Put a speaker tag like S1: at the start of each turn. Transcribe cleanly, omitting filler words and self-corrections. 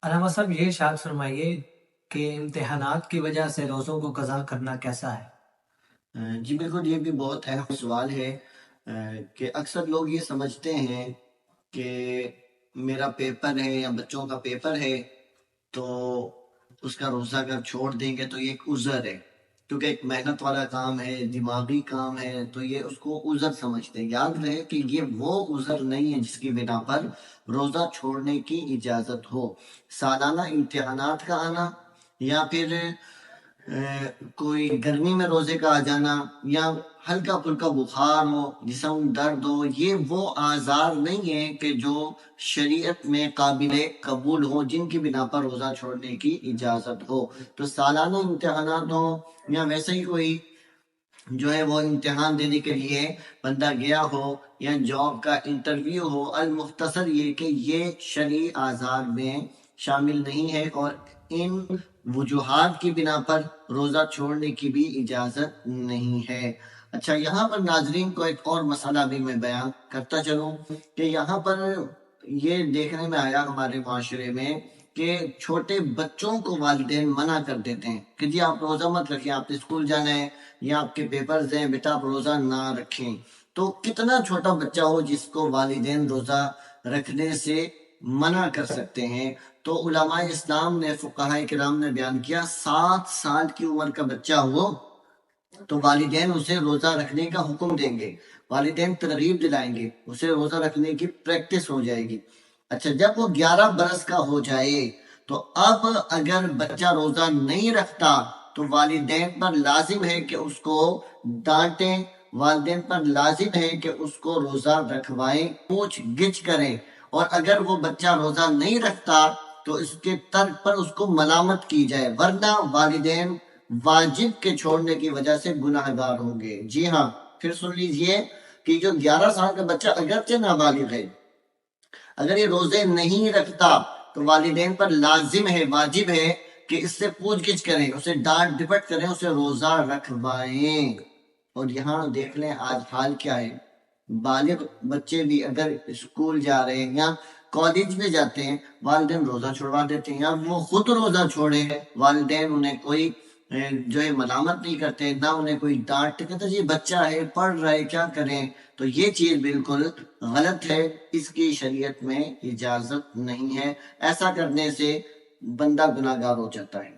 S1: علامہ صاحب یہ ارشاد فرمائیے کہ امتحانات کی وجہ سے روزوں کو قضا کرنا کیسا ہے؟
S2: جی بالکل، یہ بھی بہت اہم سوال ہے کہ اکثر لوگ یہ سمجھتے ہیں کہ میرا پیپر ہے یا بچوں کا پیپر ہے تو اس کا روزہ اگر چھوڑ دیں گے تو یہ ایک عذر ہے، کیونکہ ایک محنت والا کام ہے، دماغی کام ہے، تو یہ اس کو عذر سمجھتے ہیں۔ یاد رہے کہ یہ وہ عذر نہیں ہے جس کی بنا پر روزہ چھوڑنے کی اجازت ہو۔ سالانہ امتحانات کا آنا یا پھر کوئی گرمی میں روزے کا آ جانا یا ہلکا پھلکا بخار ہو، جسم درد ہو، یہ وہ آزار نہیں ہے کہ جو شریعت میں قابل قبول ہو، جن کی بنا پر روزہ چھوڑنے کی اجازت ہو۔ تو سالانہ امتحانات ہو یا ویسے ہی کوئی جو ہے وہ امتحان دینے کے لیے بندہ گیا ہو یا جاب کا انٹرویو ہو، المختصر یہ کہ یہ شرعی آزار میں شامل نہیں ہے اور ان وجوہات کی بنا پر روزہ چھوڑنے کی بھی اجازت نہیں ہے۔ اچھا، یہاں پر ناظرین کو ایک اور مسئلہ بھی میں بیان کرتا چلوں کہ یہاں پر یہ دیکھنے میں آیا ہمارے معاشرے میں کہ چھوٹے بچوں کو والدین منع کر دیتے ہیں کہ جی آپ روزہ مت رکھیں، آپ اسکول جانا ہے یا آپ کے پیپرز ہیں، بیٹا آپ روزہ نہ رکھیں۔ تو کتنا چھوٹا بچہ ہو جس کو والدین روزہ رکھنے سے منع کر سکتے ہیں؟ تو علماء اسلام نے، فقہاء کرام نے بیان کیا 7 سال کی عمر کا بچہ ہو تو والدین اسے روزہ رکھنے کا حکم دیں گے، والدین ترغیب دلائیں گے، اسے روزہ رکھنے کی پریکٹس ہو جائے گی۔ اچھا، جب وہ 11 برس کا ہو جائے تو اب اگر بچہ روزہ نہیں رکھتا تو والدین پر لازم ہے کہ اس کو ڈانٹیں، والدین پر لازم ہے کہ اس کو روزہ رکھوائیں، پوچھ گچھ کریں، اور اگر وہ بچہ روزہ نہیں رکھتا تو اس کے ترک پر اس کو ملامت کی جائے، ورنہ والدین واجب کے چھوڑنے کی وجہ سے گناہ گار ہوں گے۔ جی ہاں، پھر سن لیجئے کہ جو 11 سال کا بچہ اگرچہ نابالغ ہے، اگر یہ روزے نہیں رکھتا تو والدین پر لازم ہے، واجب ہے کہ اس سے پوچھ گچھ کریں، اسے ڈانٹ ڈپٹ کریں، اسے روزہ رکھوائیں۔ اور یہاں دیکھ لیں آج حال کیا ہے، بالغ بچے بھی اگر اسکول جا رہے ہیں یا کالج میں جاتے ہیں، والدین روزہ چھوڑوا دیتے ہیں، یا وہ خود روزہ چھوڑے، والدین انہیں کوئی جو ہے ملامت نہیں کرتے، نہ انہیں کوئی ڈانٹ، کہتے یہ بچہ ہے، پڑھ رہا ہے، کیا کریں؟ تو یہ چیز بالکل غلط ہے، اس کی شریعت میں اجازت نہیں ہے، ایسا کرنے سے بندہ گناہ گار ہو جاتا ہے۔